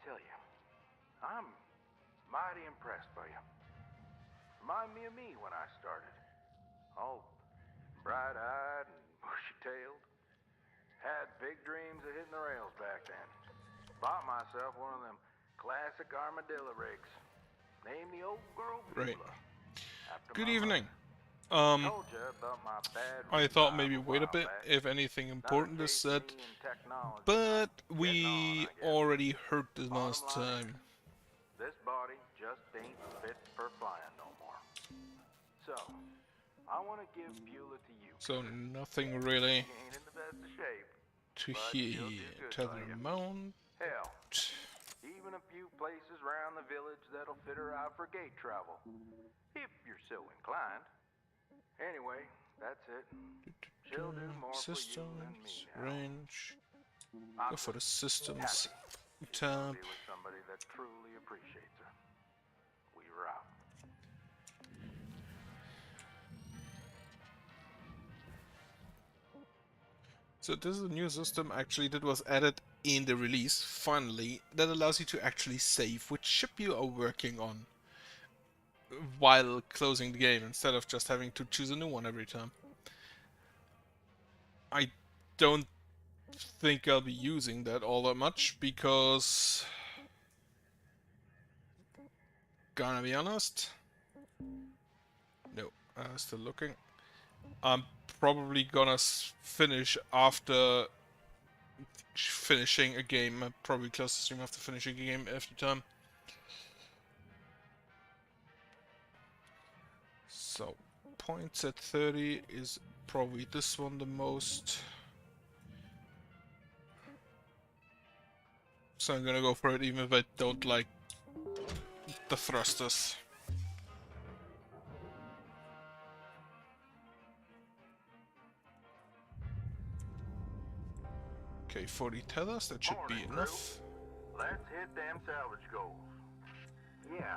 tell you, I'm mighty impressed by you. Remind me of me when I started. All bright-eyed and bushy-tailed. Had big dreams of hitting the rails back then. Bought myself one of them classic armadillo rigs. Named the old girl Right. Beulah. Good evening. Told you about my bad I thought maybe rehab wait a while bit back. if anything Another important is case of said, me and technology but not getting on, we I guess. already heard this Bottom last line time. is, this body just ain't fit for flying no more. So, I want to give Beulah to you. So nothing really She ain't in the best of shape, to but hear she'll do here. good Tether by you. mount. Hell, even a few places around the village that'll fit her out for gate travel, if you're so inclined. Anyway, that's it. She'll do more for you than me Systems, now. range. I'm Go for the just systems happy she's gonna tab. be with somebody that truly appreciates her. We were out. So this is a new system actually that was added in the release, finally, that allows you to actually save which ship you are working on while closing the game, instead of just having to choose a new one every time. I don't think I'll be using that all that much, because, gonna be honest, no, still looking. I'm probably gonna finish after finishing a game. I'll probably close the stream after finishing a game every time. So, points at 30 is probably this one the most. So I'm gonna go for it even if I don't like the thrusters. Okay, 40 tethers, that should be enough. Let's hit them salvage goals. Yeah,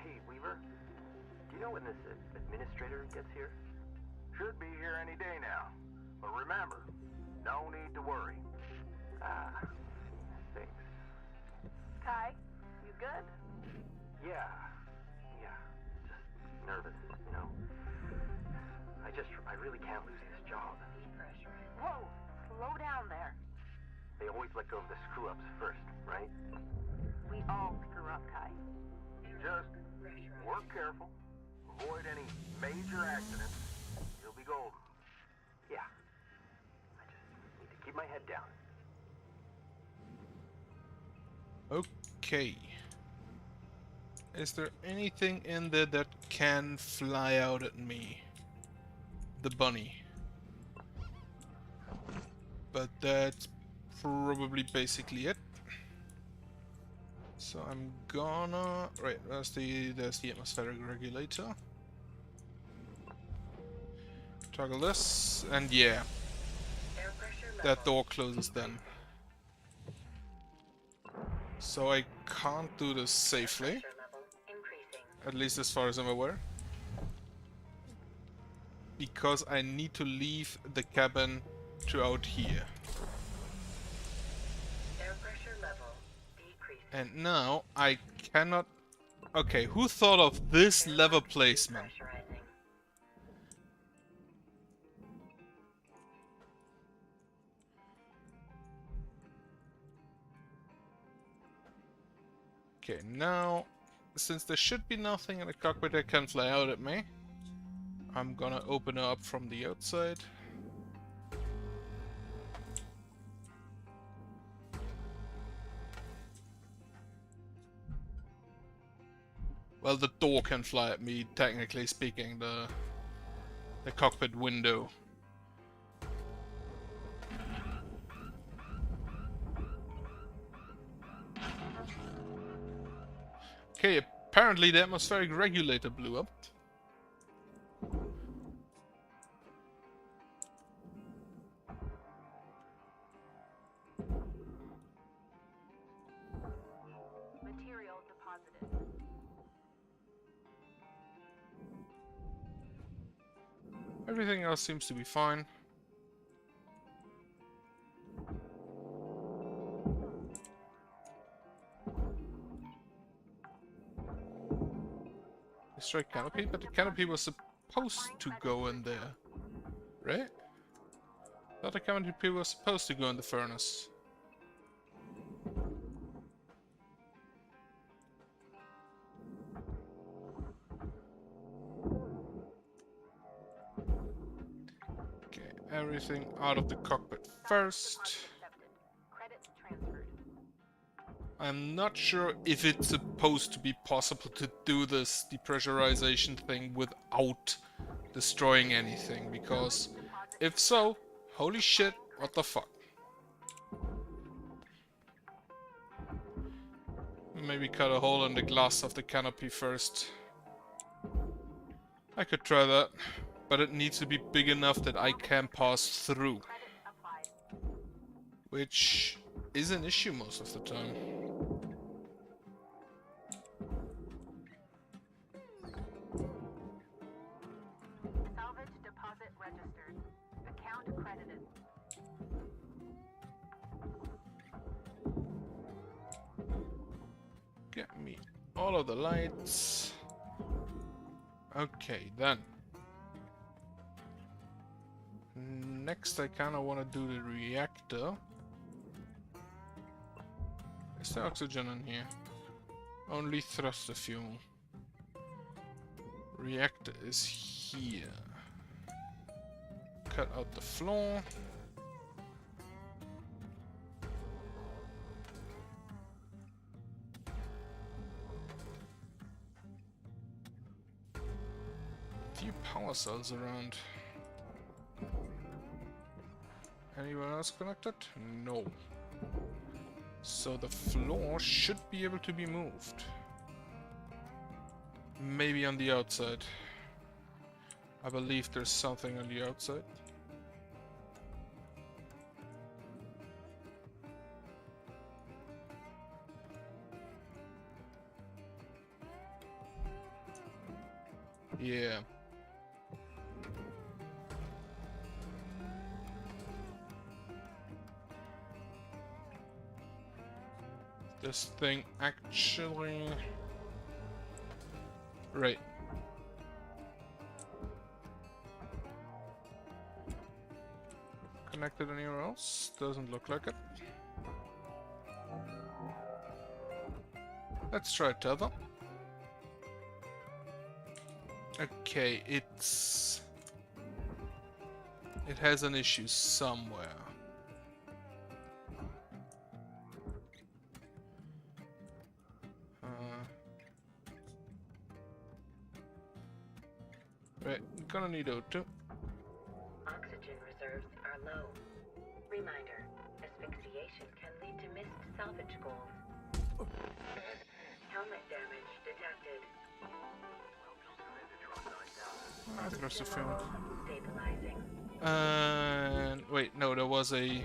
hey, Weaver, do you know when this administrator gets here? Should be here any day now. But remember, no need to worry. Thanks. Kai, you good? Yeah, just nervous, you know. I really can't lose this job. Whoa, slow down there. They always let go of the screw-ups first, right? We all screw up, Kai. Just work careful. Avoid any major accidents. You'll be golden. Yeah. I just need to keep my head down. Okay. Is there anything in there that can fly out at me? The bunny. But that's probably basically it. So I'm gonna... Right, there's the atmospheric regulator. Toggle this, and yeah. That door closes then. So I can't do this safely. At least as far as I'm aware. Because I need to leave the cabin to out here. And now I cannot... Okay, who thought of this lever placement? Okay, now, since there should be nothing in the cockpit that can fly out at me, I'm gonna open it up from the outside. Well, the door can fly at me, technically speaking, the cockpit window. Okay, apparently the atmospheric regulator blew up. Material deposited. Everything else seems to be fine. Let's try canopy, but the canopy was supposed to go in there, right? I thought the canopy was supposed to go in the furnace. Okay, everything out of the cockpit first. Credits transferred. I'm not sure if it's supposed to be possible to do this depressurization thing without destroying anything, because if so, holy shit, what the fuck. Maybe cut a hole in the glass of the canopy first. I could try that, but it needs to be big enough that I can pass through, Credit applied. which is an issue most of the time. Salvage deposit registered. Account credited. Get me all of the lights. Okay, then. Next, I kind of want to do the reactor. Is there oxygen in here? Only thruster fuel. Reactor is here. Cut out the floor. Few power cells around. Anyone else connected? No. So the floor should be able to be moved. Maybe on the outside. I believe there's something on the outside. Yeah. This thing actually... Right. Connected anywhere else? Doesn't look like it. Let's try tether. Okay, it has an issue somewhere. Right, gonna need O2. Oxygen reserves are low. Reminder, asphyxiation can lead to missed salvage goals. Helmet damage detected. Thruster fuel. Stabilizing. And wait, no, there was a...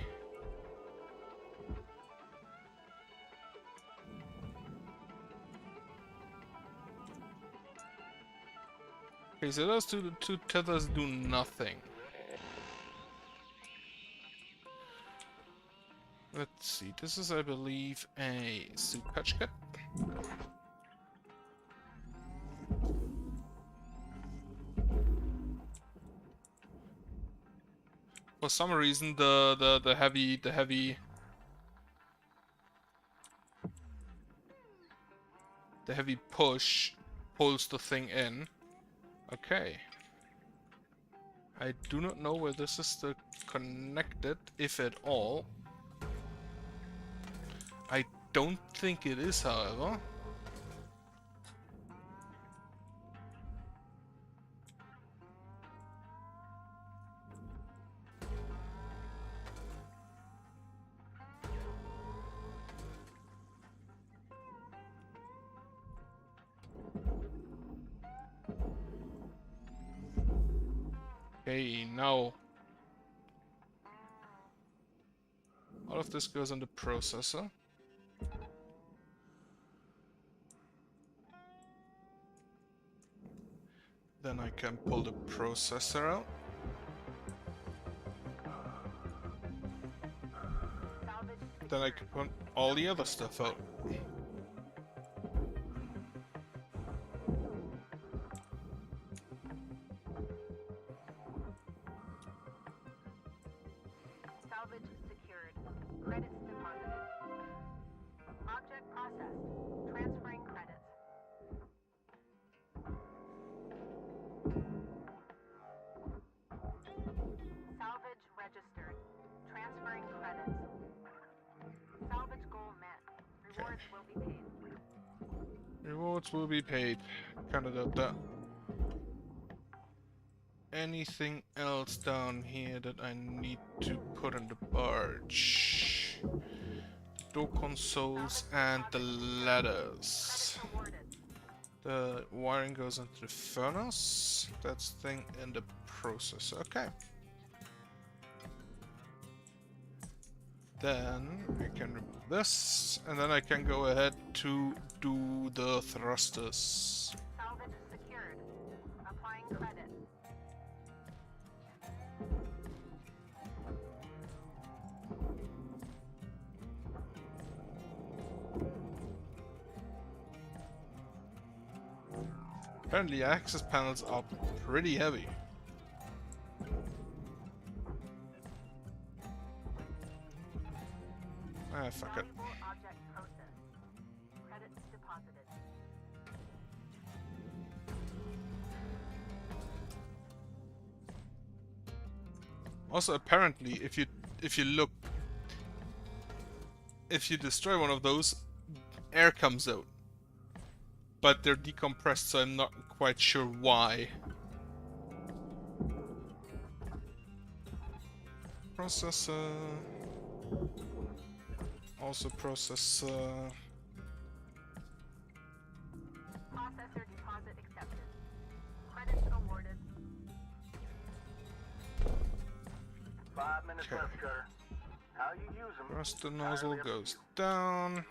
Okay, so those two tethers do nothing. Let's see, this is, I believe, a suit patch kit. For some reason, the heavy push pulls the thing in. Okay. I do not know where this is connected, if at all. I don't think it is, however. Okay, now all of this goes on the processor. Then I can pull the processor out. Then I can put all the other stuff out. Rewards will be paid. Rewards will be paid. Kinda doubt that. Anything else down here that I need to put in the barge? Door consoles and the ladders. Credits awarded. The wiring goes into the furnace. That's thing in the process. Okay. Then I can remove this, and then I can go ahead to do the thrusters. Salvage secured. Applying credit. Apparently access panels are pretty heavy. Ah, fuck it. Valuable object processed. Credits deposited. Also, apparently, if you look, if you destroy one of those, air comes out. But they're decompressed, so I'm not quite sure why. Processor. Also processor. Processor deposit accepted. Credits awarded. 5 minutes Okay. left, Cutter. How you use them? Thruster nozzle goes down.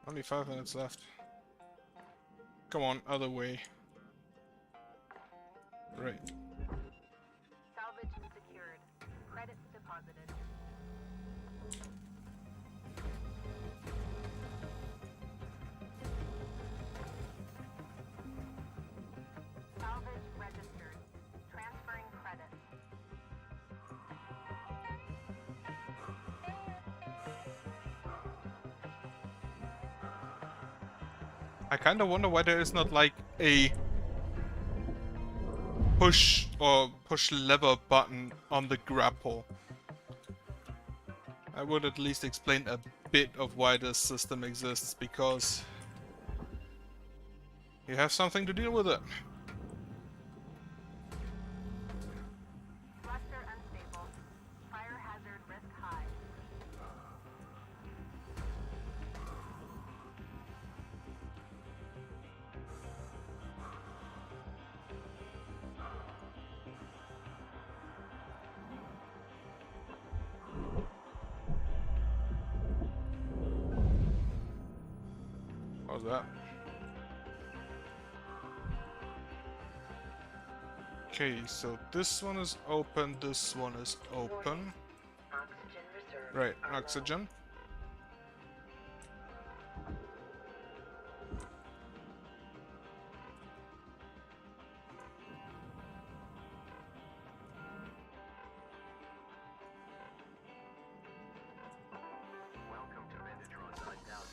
Only 5 minutes left. Come on, other way. Right. Salvage secured. Credits deposited. Salvage registered. Transferring credit. I kinda wonder why there is not like a push or push lever button on the grapple. I would at least explain a bit of why this system exists, because you have something to deal with it. Thruster unstable. Fire hazard risk high. How's that? Okay, so this one is open, this one is open. Oxygen reserves Right, are low. oxygen. Welcome to Vandertron's Hideout.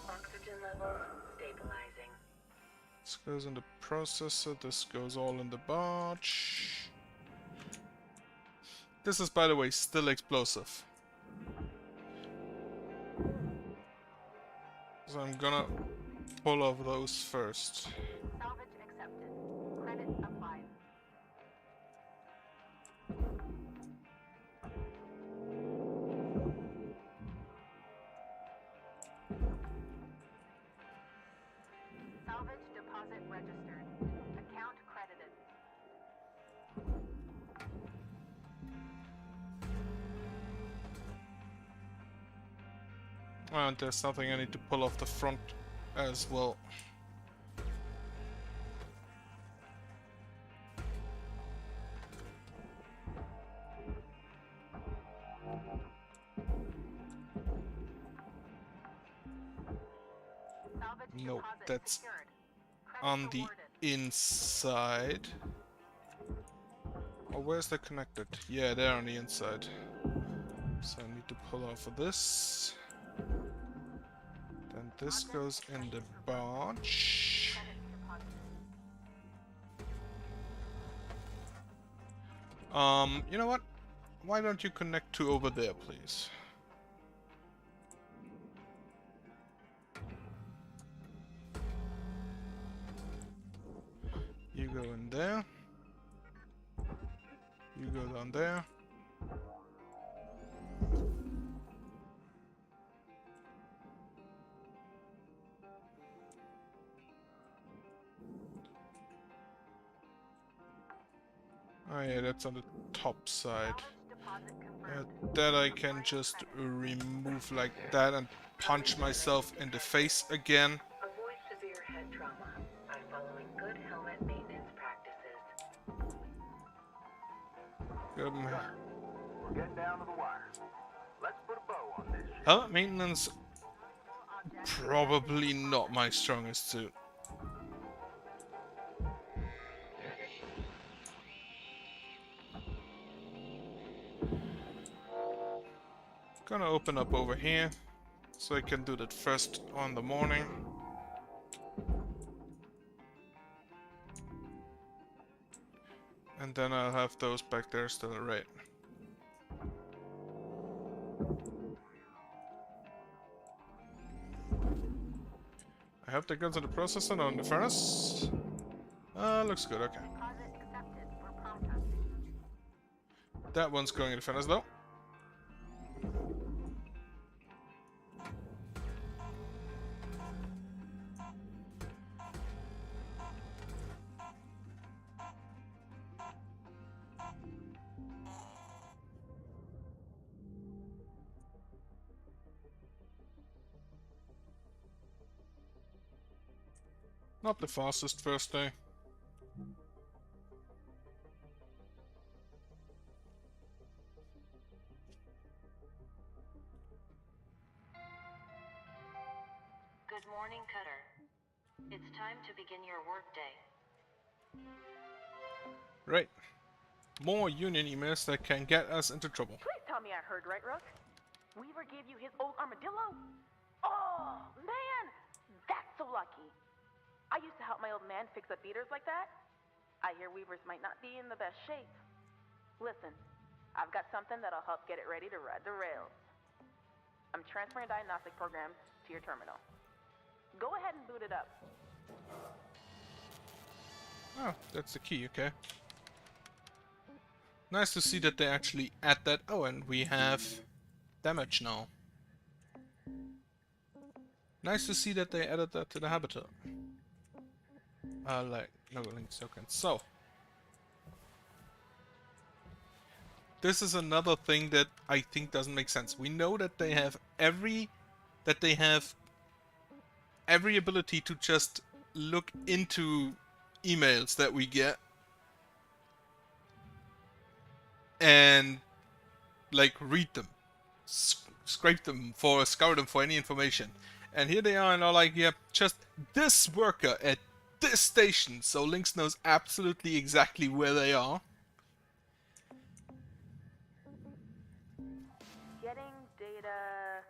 Oxygen levels stabilizing. This goes in the processor, this goes all in the barge. This is, by the way, still explosive. So I'm gonna pull off those first. Salvage accepted. Credit applied. Salvage deposit registered. Account credited. And there's something I need to pull off the front as well. Salvage No, deposit that's secured. Credits on the awarded. inside. Oh, where's that connected? Yeah, they're on the inside. So I need to pull off of this. Then this goes in the barge. Credits deposited. You know what? Why don't you connect to over there, please? go in there. You go down there. Oh yeah, that's on the top side. Deposit confirmed. That I can just remove like that and punch myself in the face again. Avoid severe head trauma by following good helmet maintenance practices. We're getting down to the wire. Let's put a bow on this shit. Helmet maintenance, probably not my strongest suit. Gonna open up over here, so I can do that first on the morning. And then I'll have those back there still, right? I hope that goes in the processor, not in the furnace. Looks good, okay. Deposit accepted. We're processing. That one's going in the furnace though. Not the fastest first day. Good morning, Cutter. It's time to begin your workday. Right. More Union emails that can get us into trouble. Please tell me I heard right, Rook. Weaver gave you his old armadillo? Oh, man! That's so lucky. I used to help my old man fix up beaters like that. I hear Weavers might not be in the best shape. Listen, I've got something that'll help get it ready to ride the rails. I'm transferring diagnostic programs to your terminal. Go ahead and boot it up. Oh, that's the key, okay. Nice to see that they actually add that. Oh, and we have damage now. Nice to see that they added that to the habitat. Like, no link token. So, this is another thing that I think doesn't make sense. We know that they have every ability to just look into emails that we get and like read them, scrape them for, scour them for any information. And here they are, and are like, yeah, just this worker at this station. So Lynx knows absolutely exactly where they are. Getting data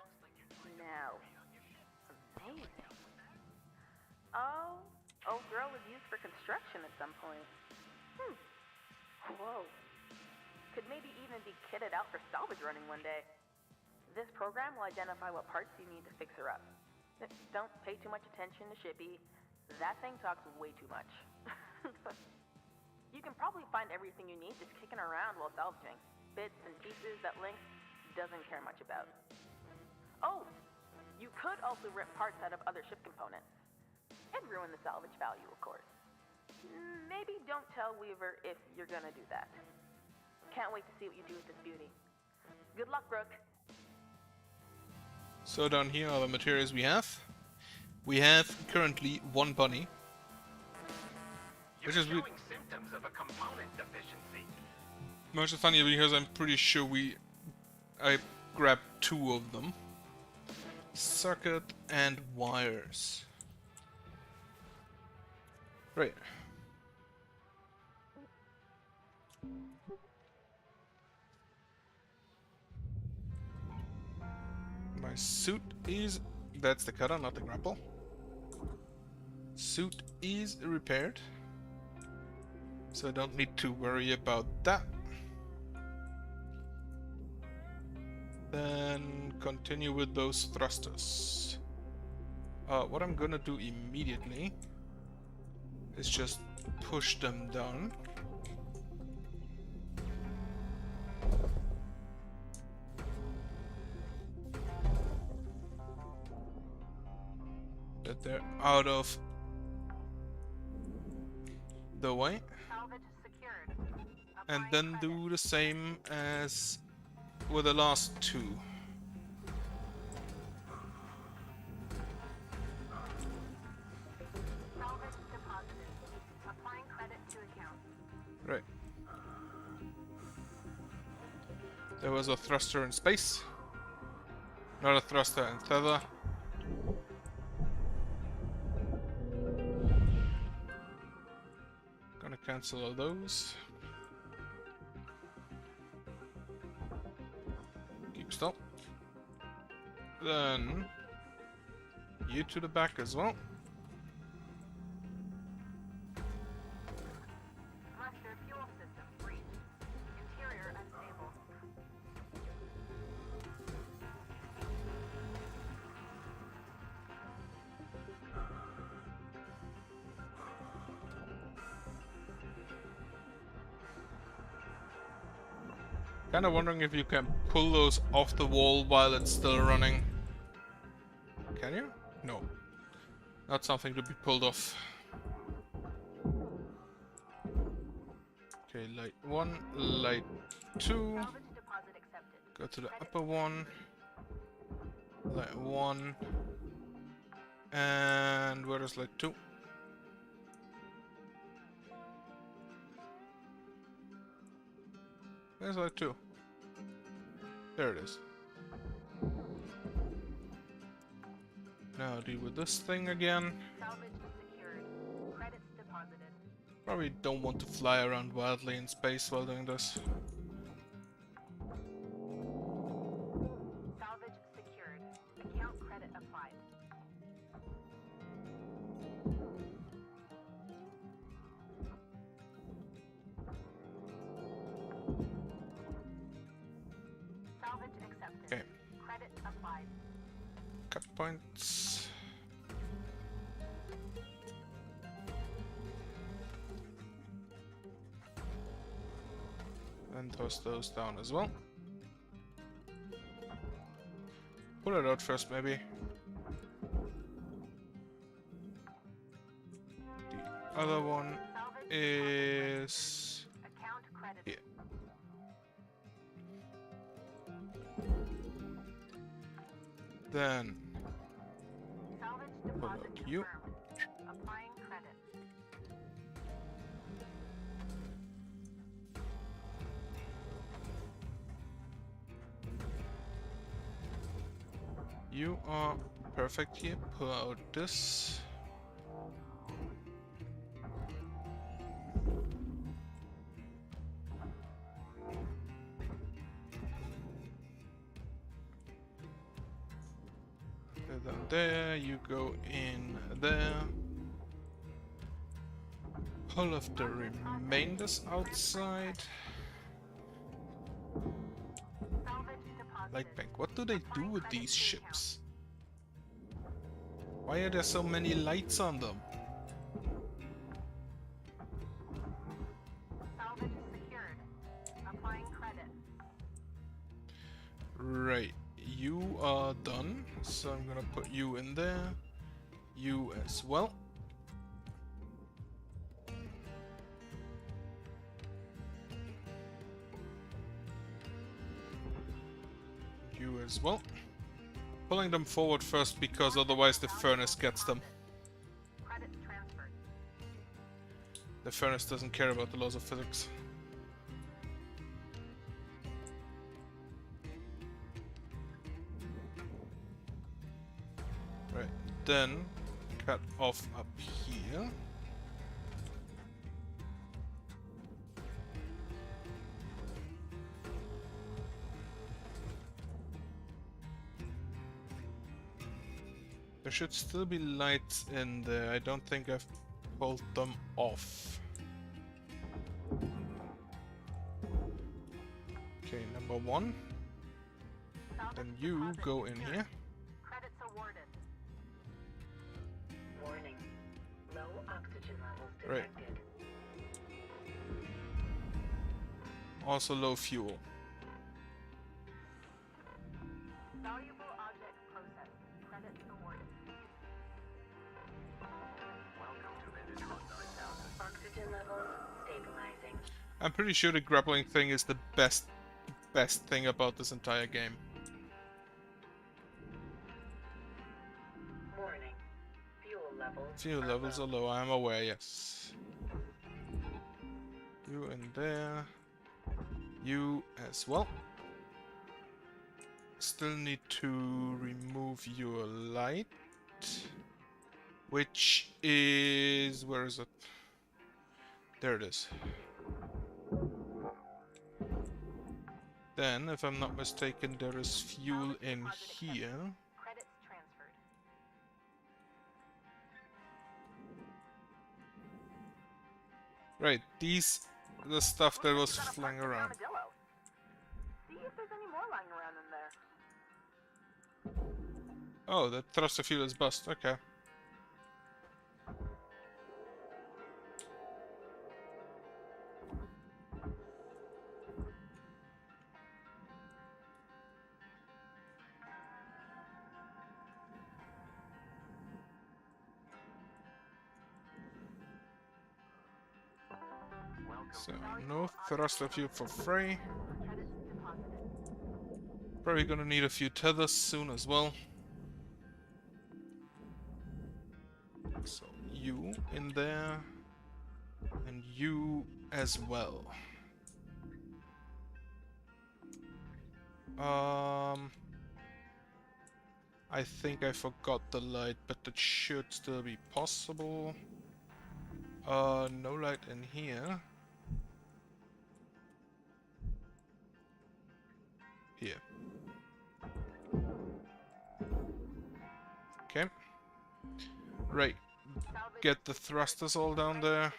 now. Amazing. Oh, old girl was used for construction at some point. Whoa. Could maybe even be kitted out for salvage running one day. This program will identify what parts you need to fix her up. Don't pay too much attention to Shippy. That thing talks way too much. You can probably find everything you need just kicking around while salvaging. Bits and pieces that Lynx doesn't care much about. Oh, you could also rip parts out of other ship components. And ruin the salvage value, of course. Maybe don't tell Weaver if you're gonna do that. Can't wait to see what you do with this beauty. Good luck, Brooke. So down here are the materials we have. We have currently one bunny. Which is symptoms of a component deficiency. which is funny because I'm pretty sure I grabbed two of them. Circuit and wires. Right. My suit is... That's the cutter, not the grapple. Suit is repaired. So I don't need to worry about that. Then continue with those thrusters. What I'm gonna do immediately is just push them down. That they're out of the way. Salvage secured. And Applying then credit. do the same as with the last two. Salvage deposited. Applying credit to account. Right. There was a thruster in space. Not a thruster in tether. Gonna cancel all those. Keep stop. Then you to the back as well. Thruster fuel system breached. Interior unstable. Kinda wondering if you can pull those off the wall while it's still running. Can you? No. Not something to be pulled off. Okay, light 1, light 2. Salvage deposit accepted. Go to the upper one. Light 1. And where is light 2? Where's light 2? There it is. Now deal with this thing again. Salvage secured. Credits deposited. Probably don't want to fly around wildly in space while doing this. Salvage secured. Account credit applied. Salvage accepted. Okay. Credit applied. Cut points. And toss those down as well. Pull it out first, maybe. The other one Salvage is account credit. here. Then Salvage pull deposit out you. confirmed. Applying credit. You are perfect here. Pull out this. Then there, you go in there. All of the remainders outside. Salvage deposited. Light bank. What do they do with these ships? Why are there so many lights on them? Salvage secured. Applying credit. Right, you are done, so I'm gonna put you in there. You as well. You as well. Pulling them forward first because otherwise the furnace gets them. Credits transferred. The furnace doesn't care about the laws of physics. Right, then cut off up here. There should still be lights in there. I don't think I've pulled them off. Okay, number 1. Salvage Then you deposit go in secured. here. Credits awarded. Warning. Low oxygen levels Right. detected. Also low fuel. Valuable object processed. Credits awarded. Oxygen levels stabilizing. I'm pretty sure the grappling thing is the best thing about this entire game. Warning. Fuel levels are low, I am aware, yes. You in there. You as well. Still need to remove your light. Which is... where is it? There it is. Then, if I'm not mistaken, there is fuel in here. Credits transferred. Right, these are the stuff that was Gotta flying park the around. armadillo. See if there's any more lying around in there. Oh, the thruster fuel is bust, okay. So, no thruster fuel for free. Credits deposited. Probably gonna need a few tethers soon as well. So, you in there. And you as well. I think I forgot the light, but that should still be possible. No light in here. Here. Okay. Right. Get the thrusters all down there.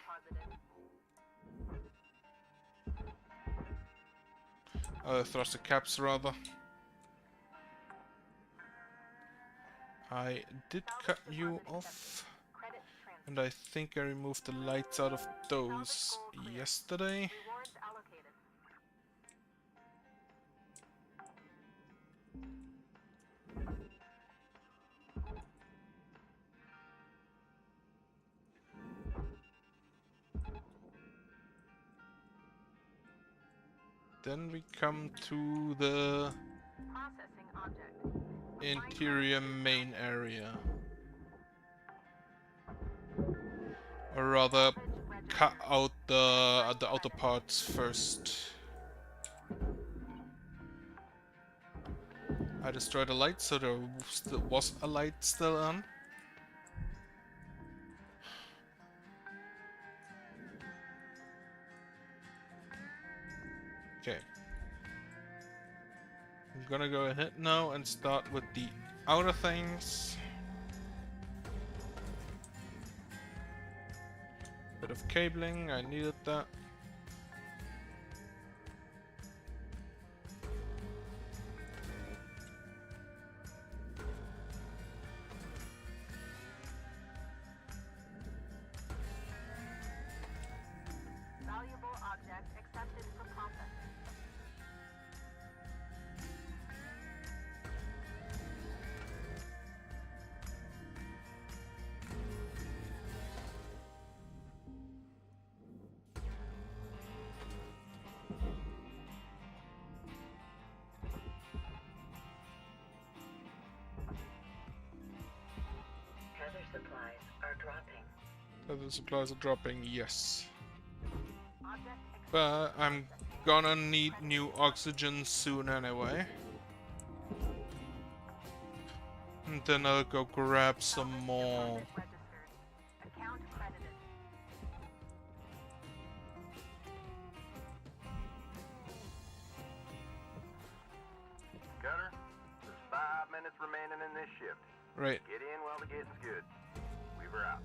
Thruster caps rather. I did cut you off. Credits transferred. And I think I removed the lights out of those yesterday. Rewards allocated. Then we come to the Processing object. interior main area. Or rather, cut out the outer parts first. I destroyed the light, so there was a light still on. Okay. I'm gonna go ahead now and start with the outer things. Bit of cabling, I needed that. Valuable object accepted for processing. Tether supplies are dropping. The supplies are dropping, yes. Object But I'm gonna need new oxygen soon anyway. And then I'll go grab some more. registered. Account credited. Gunner, there's 5 minutes remaining in this shift. Right. Get in while the getting's good. Weaver out.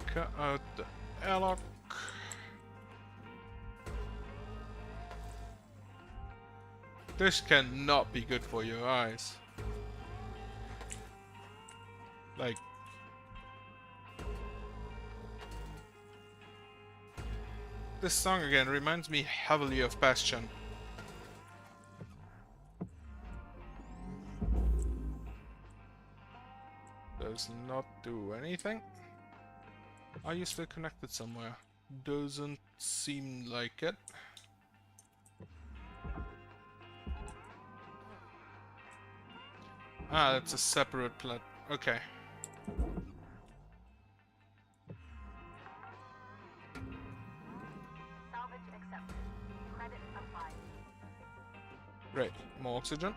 Cut out the airlock. This cannot be good for your eyes. Like... This song again reminds me heavily of Bastion. Does not do anything. Are you still connected somewhere? Doesn't seem like it. Ah, that's a separate plat. Okay. Salvage accepted. Credit applied. Great. More oxygen.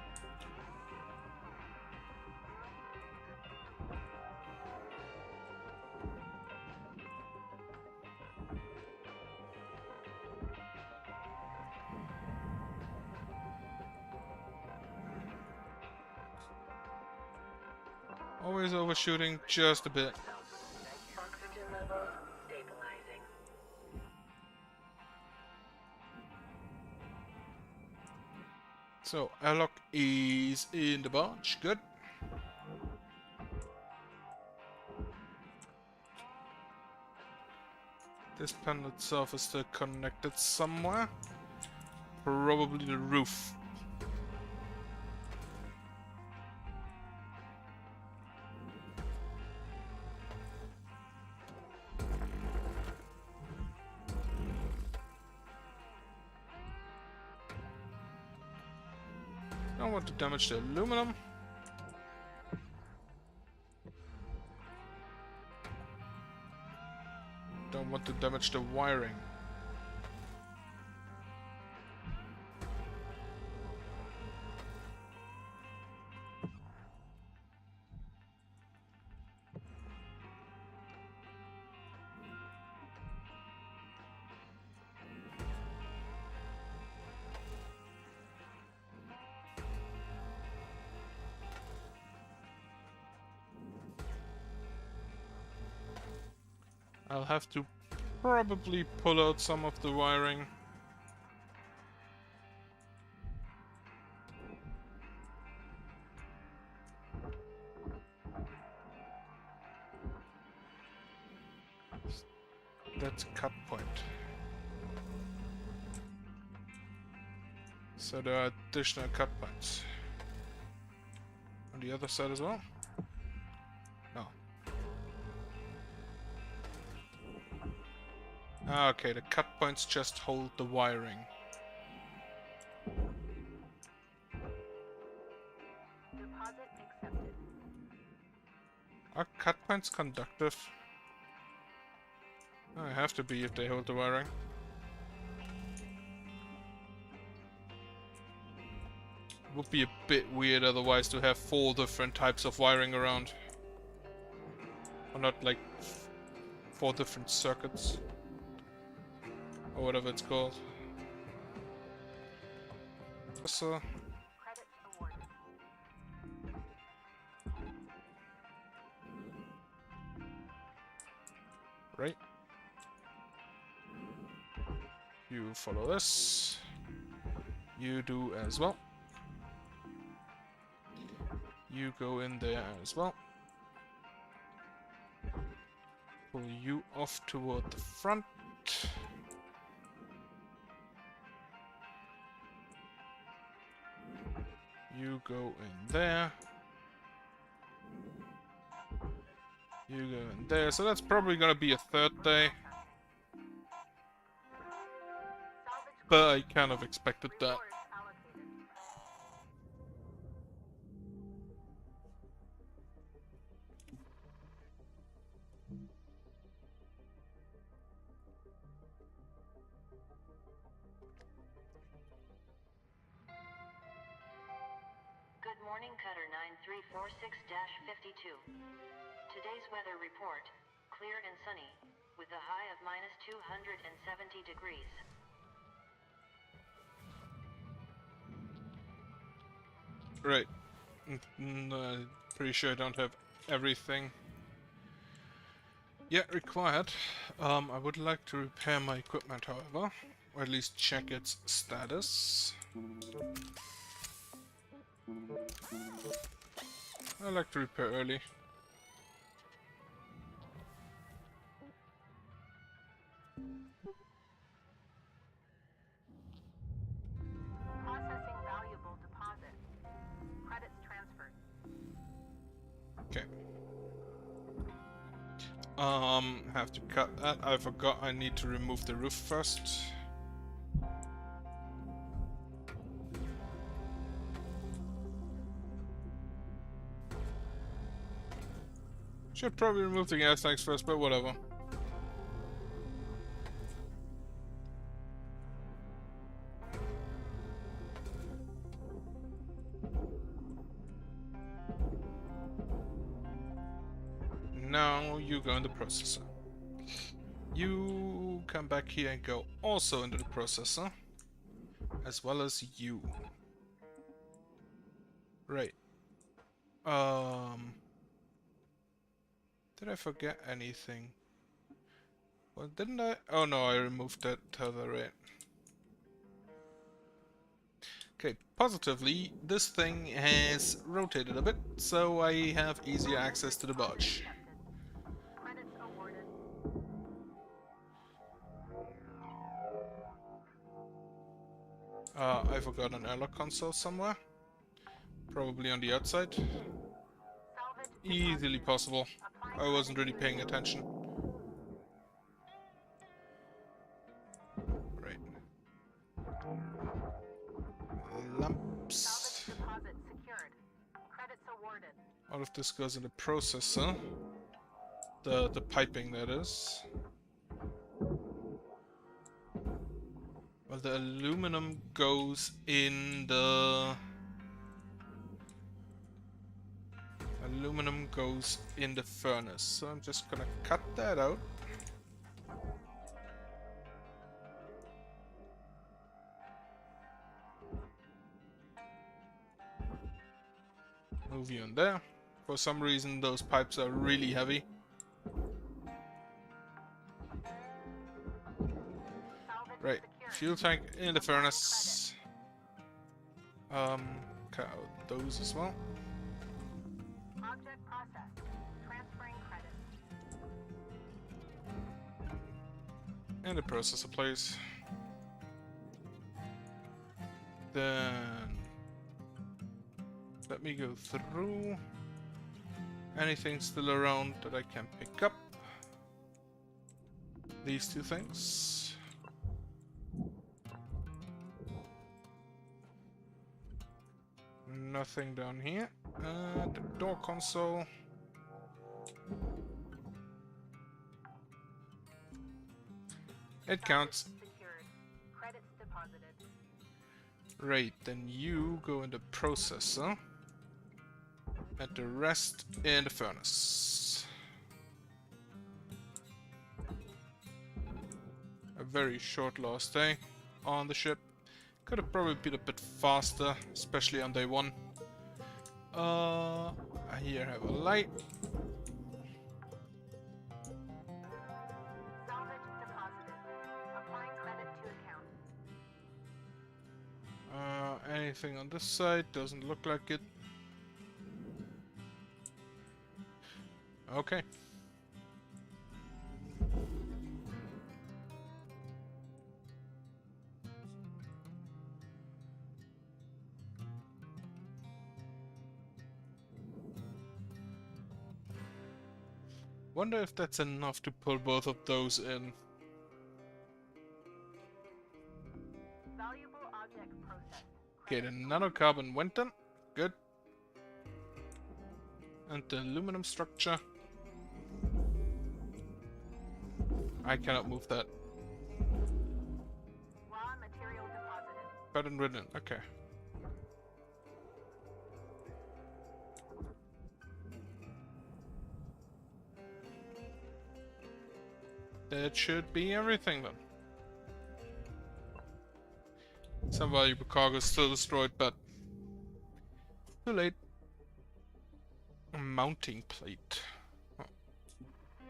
Always overshooting just a bit. Oxygen levels stabilizing. So, airlock is in the barge. Good. This panel itself is still connected somewhere. Probably the roof. Don't want to damage the aluminum. Don't want to damage the wiring. I'll have to probably pull out some of the wiring. That's a cut point. So there are additional cut points. On the other side as well? No. Ah, okay, the cut points just hold the wiring. Deposit accepted. Are cut points conductive? Oh, they have to be if they hold the wiring. Would be a bit weird otherwise to have 4 different types of wiring around. Or not like 4 different circuits. Or whatever it's called. So, Credit awarded. right. You follow this. You do as well. You go in there as well. Pull you off toward the front. You go in there. You go in there. So that's probably gonna be a 3rd day. Salvage But I kind of expected that. resource allocated. Good morning, Cutter 9346-52. Today's weather report, clear and sunny, with a high of -270 degrees. Right. Pretty sure I don't have everything yet required. I would like to repair my equipment, however, or at least check its status. I like to repair early. Have to cut that. I forgot I need to remove the roof first. Should probably remove the gas tanks first, but whatever. Now you go in the processor. You come back here and go also into the processor, as well as you. Right. Did I forget anything? Well, didn't I? Oh no, I removed that tether, right? Okay, positively, this thing has rotated a bit, so I have easier access to the barge. Credits awarded. I forgot an airlock console somewhere. Probably on the outside. Salvage Easily deposited. possible. Applying I wasn't credit really to paying account. attention. Right. Lamps. Salvage deposit secured. Credits awarded. All of this goes in the processor. The piping, that is. Well, the aluminum goes in the... Aluminum goes in the furnace, so I'm just gonna cut that out. Move you in there. For some reason, those pipes are really heavy. Salvage Right, secured. fuel tank in the furnace. Cut out those as well. Object processed. Transferring credits. And the processor, please. Then let me go through. Anything still around that I can pick up? These two things. Nothing down here. The door console. It counts. Secured. Credits deposited. Right, then you go in the processor. And the rest in the furnace. A very short last day on the ship. Could have probably been a bit faster, especially on day one. Here I have a light. Salvage deposited. Applying credit to account. Anything on this side? Doesn't look like it. Okay. Wonder if that's enough to pull both of those in. Valuable object processed. Okay, the nanocarbon went in. Good. And the aluminum structure. I cannot move that. Raw material deposited. Pattern written. Okay. That should be everything then. Some valuable cargo is still destroyed, but too late. A mounting plate. Oh. New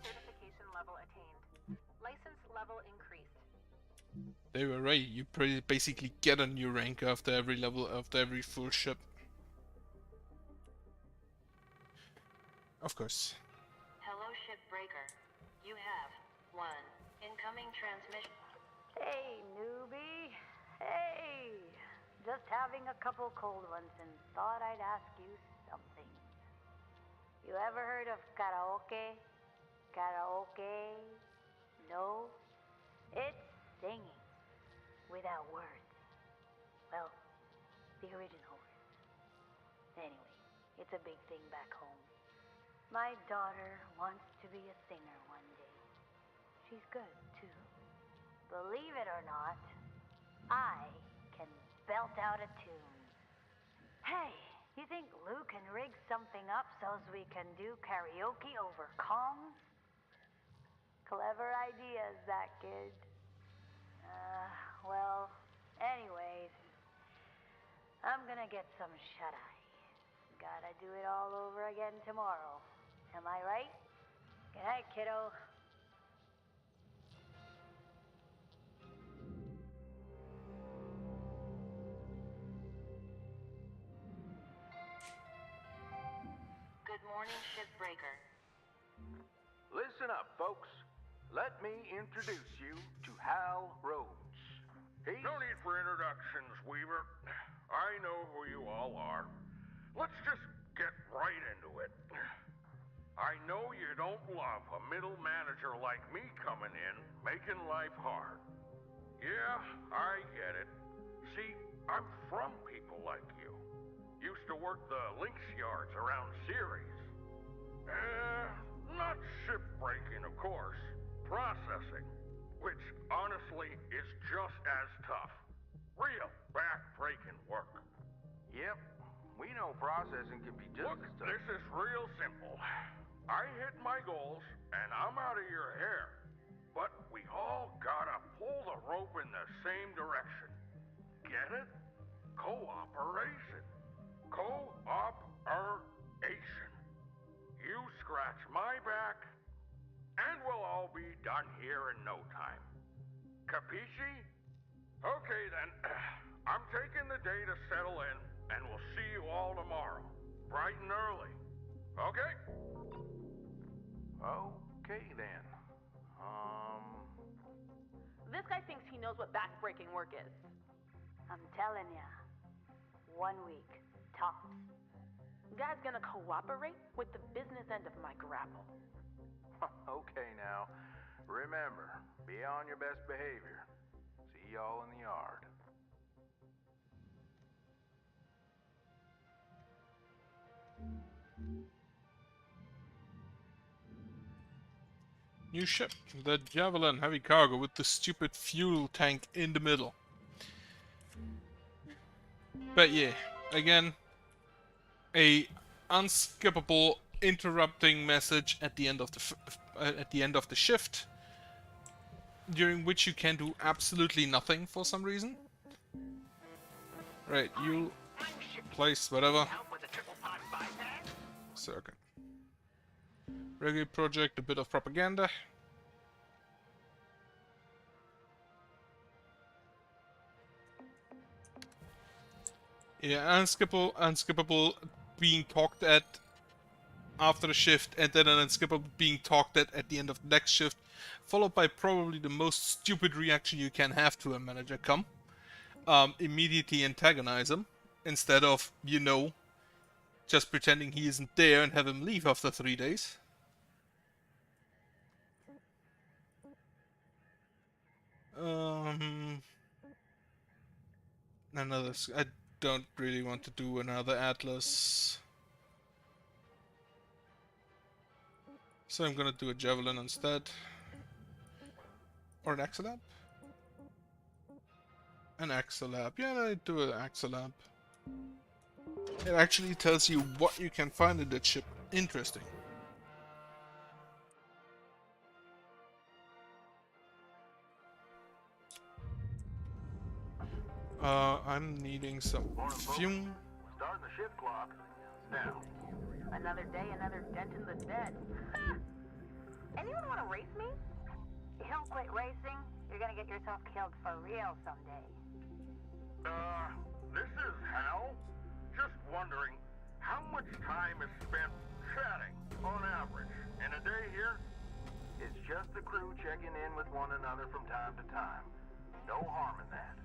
certification level attained. License level increased. They were right. You basically get a new rank after every level, after every full ship. Of course. Hello, Shipbreaker. You have one incoming transmission. Hey, newbie. Hey. Just having a couple cold ones and thought I'd ask you something. You ever heard of karaoke? Karaoke? No? It's singing without words. Well, the original words. Anyway, it's a big thing back home. My daughter wants to be a singer one day. She's good, too. Believe it or not, I can belt out a tune. Hey, you think Lou can rig something up so's we can do karaoke over comms? Clever ideas, that kid. Well, anyways, I'm gonna get some shut-eye. Gotta do it all over again tomorrow. Am I right? Good night, kiddo. Good morning, Shipbreaker. Listen up, folks. Let me introduce you to Hal Rhodes. No need for introductions, Weaver. I know who you all are. Let's just get right into it. I know you don't love a middle manager like me coming in, making life hard. Yeah, I get it. See, I'm from people like you. Used to work the links yards around Ceres. Not shipbreaking, of course. Processing. Which, honestly, is just as tough. Real back-breaking work. Yep, we know processing can be just Look, as tough. this is real simple. I hit my goals, and I'm out of your hair. But we all gotta pull the rope in the same direction. Get it? Cooperation. Cooperation. You scratch my back, and we'll all be done here in no time. Capisci? Okay then. I'm taking the day to settle in, and we'll see you all tomorrow. Bright and early. Okay? Okay, then. This guy thinks he knows what back-breaking work is. I'm telling ya. 1 week, tops. Guy's gonna cooperate with the business end of my grapple. Okay, now. Remember, be on your best behavior. See y'all in the yard. New ship, the Javelin heavy cargo with the stupid fuel tank in the middle. But yeah, again, a unskippable interrupting message at the end of the shift, during which you can do absolutely nothing for some reason. Right, you place whatever. Circuit. Reggae project, a bit of propaganda. Yeah, unskippable being talked at after the shift, and then an unskippable being talked at the end of the next shift, followed by probably the most stupid reaction you can have to a manager come. Immediately antagonize him, instead of, you know, just pretending he isn't there and have him leave after 3 days. Another. I don't really want to do another Atlas, so I'm gonna do a Javelin instead, or an Axolab. An Axolab. Yeah, I do an Axolab. It actually tells you what you can find in that ship. Interesting. I'm needing some fume. Starting the shift clock. Now. Another day, another dent in the dead. Anyone want to race me? You don't quit racing, you're gonna get yourself killed for real someday. This is Hal. Just wondering, how much time is spent chatting, on average, in a day here? It's just the crew checking in with one another from time to time. No harm in that.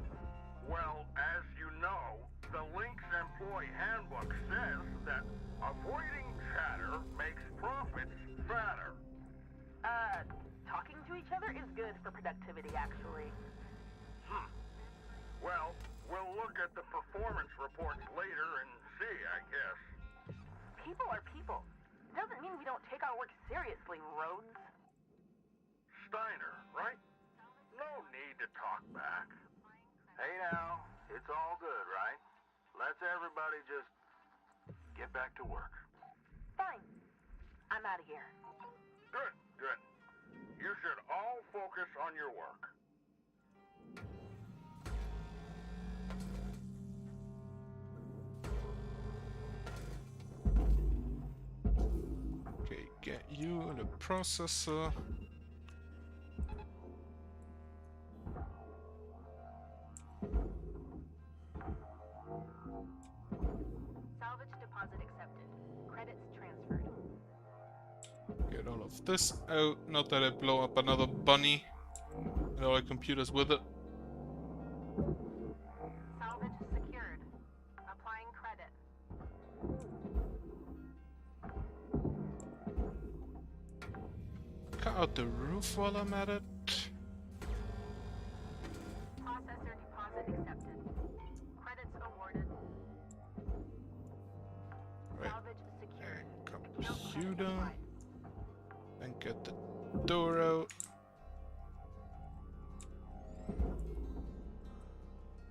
Well, as you know, the Link's employee handbook says that avoiding chatter makes for productivity, actually. Well, we'll look at the performance reports later and see, I guess. People are people. Doesn't mean we don't take our work seriously, Rhodes. Steiner, right? No need to talk back. Hey now, it's all good, right? Let's everybody just get back to work. Fine. I'm out of here. Good, good. You should all focus on your work. Okay, get you in the processor. Salvage deposit accepted. Credits transferred. Get all of this out. Not that I blow up another bunny and all the computers with it. Salvage secured. Applying credit. Cut out the roof while I'm at it. Processor deposit accepted. Credits awarded. Right. Salvage secured. And Account credit computer. applied. And get the door out.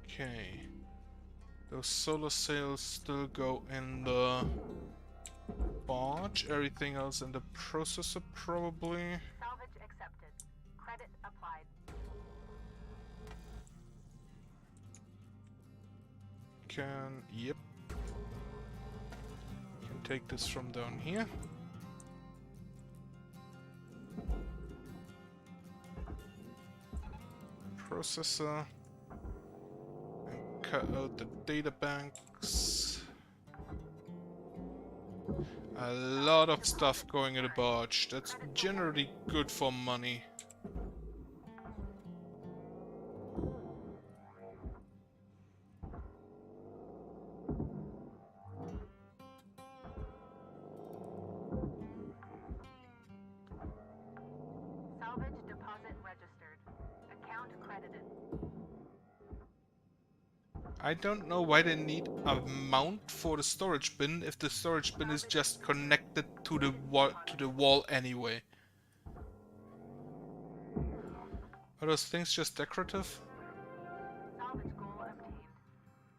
Okay. Those solar sails still go in the barge. Everything else in the processor probably. Salvage accepted. Credit applied. Yep. Can take this from down here. Processor. And cut out the data banks. A lot of stuff going in the barge. That's generally good for money. Salvage deposit registered. Account credited. I don't know why they need a mount for the storage bin if the storage bin is just connected to the wall anyway. Are those things just decorative? Salvage goal obtained.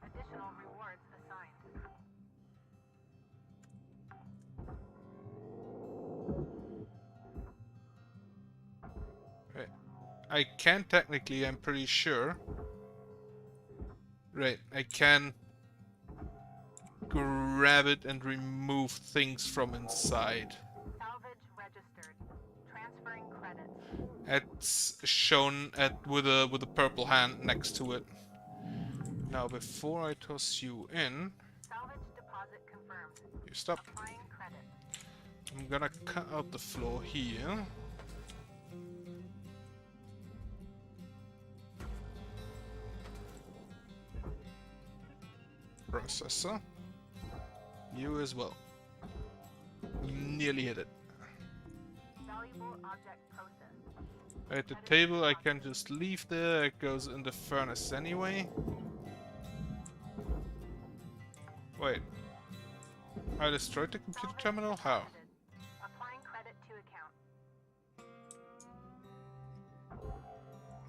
Additional rewards assigned. Right. I can technically, I'm pretty sure. Right, I can grab it and remove things from inside. Salvage registered. Transferring credits. It's shown with a purple hand next to it. Now before I toss you in, Salvage deposit confirmed. you stop. Applying credit. I'm gonna cut out the floor here. Processor. You as well. You nearly hit it. Valuable object processed. At the table I can just leave there, it goes in the furnace anyway. Wait. I destroyed the computer terminal? How? Applying credit to account.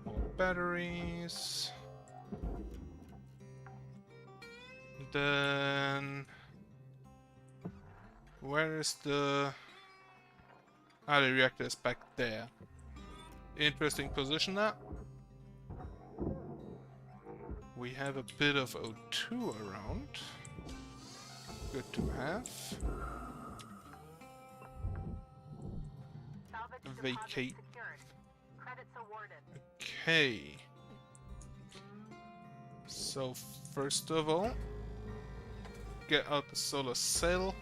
More batteries. Then... Where is the... Ah, the reactor is back there. Interesting position that. We have a bit of O2 around. Good to have. Salvage deposit Vacate. secured. Credits awarded. Okay. So first of all, get out the solar sail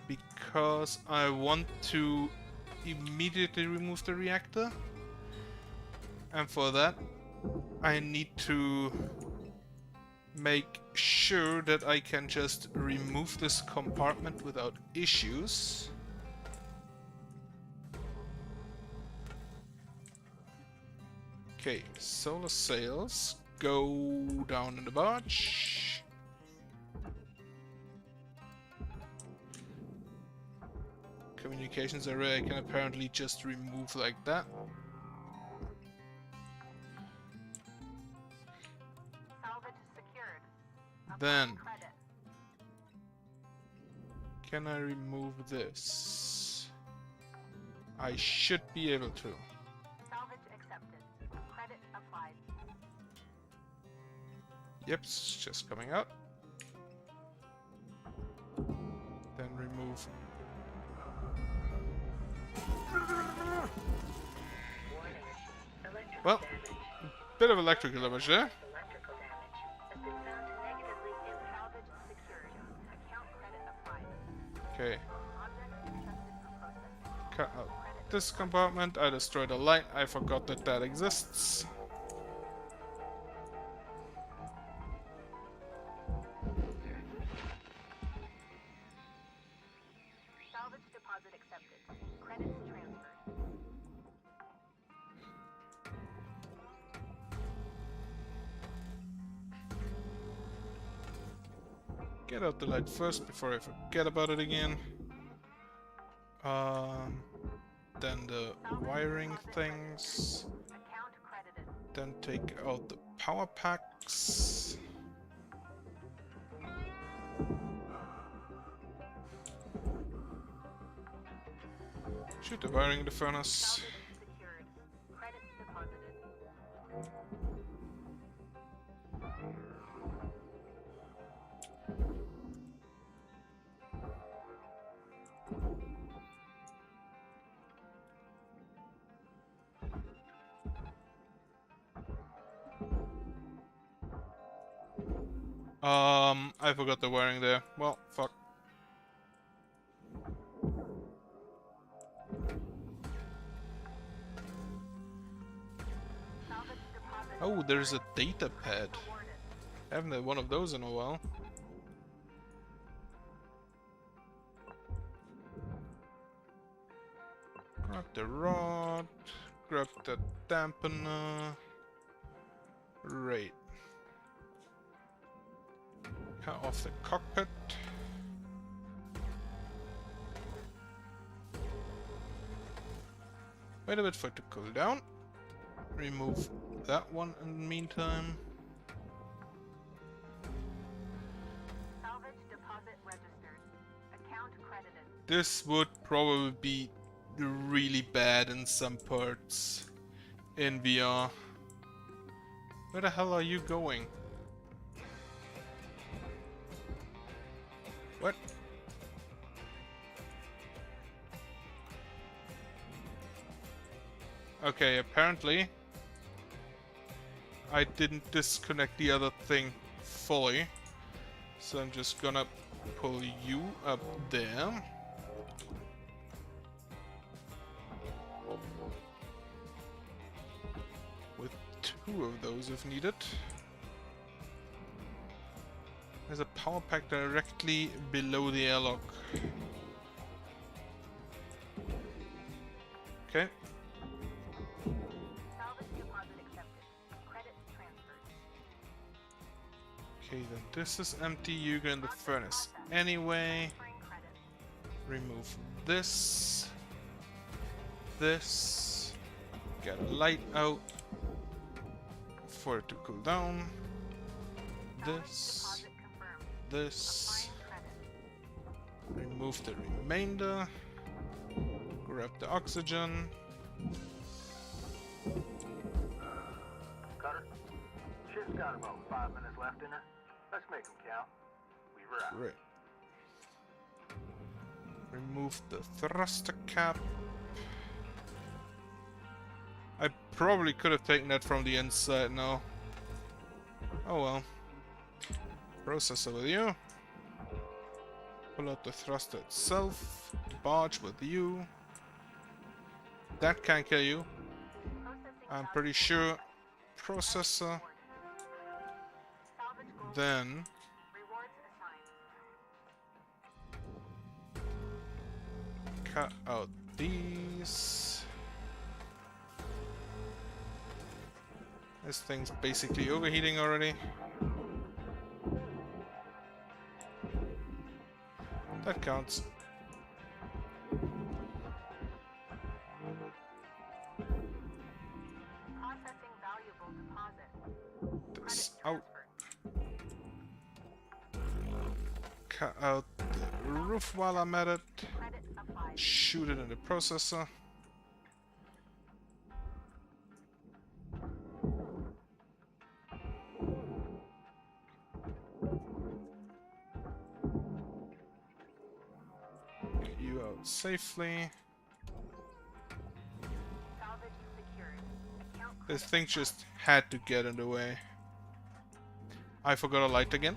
because I want to immediately remove the reactor, and for that I need to make sure that I can just remove this compartment without issues. Okay, solar sails go down in the barge. Communications array I can apparently just remove like that. Salvage secured. Then, Credit. can I remove this? I should be able to. Salvage accepted. Credit applied. Yep, it's just coming out. Then remove. Well, bit of electrical damage there. Salvage secured. Account credit applied. Okay, Object accepted for processing. cut out this compartment. I destroyed a light. I forgot that that exists. Salvage deposit accepted. Credits transferred. Get out the light first before I forget about it again. Then the wiring things. Account credited. Then take out the power packs. Shoot the wiring in the furnace. Salvage secured. Credits deposited. I forgot the wiring there. Well, fuck. Salvage deposit Oh, there's a data pad. awarded. Haven't had one of those in a while. Grab the rod. Grab the dampener. Right. Cut off the cockpit. Wait a bit for it to cool down. Remove that one in the meantime. Salvage deposit registered. Account credited. This would probably be really bad in some parts in VR. Where the hell are you going? What? Okay, apparently I didn't disconnect the other thing fully, so I'm just gonna pull you up there. With two of those if needed. There's a power pack directly below the airlock. Okay. Salvage deposit accepted. Credits transferred. Okay, then this is empty. You go in the furnace anyway. Transferring credits. Remove this. This. Get a light out for it to cool down. Salvage This. deposit confirmed. This. Applying credit. Remove the remainder. Grab the oxygen. Cutter, ship's got about 5 minutes left in her. Let's make them count. Weaver out. Right. Remove the thruster cap. I probably could have taken that from the inside now. Oh well. Processor with you. Pull out the thruster itself. The barge with you. That can't kill you. Processing I'm value pretty sure. awarded. Processor. Salvage gold. Then Rewards assigned. cut out these. This thing's basically overheating already. That counts. Processing valuable deposit. This Credit out. transferred. Cut out the roof while I'm at it. Credit applied. Shoot it in the processor. Get you out safely. Salvage secured. Account This credit thing just had to get in the way. I forgot a light again.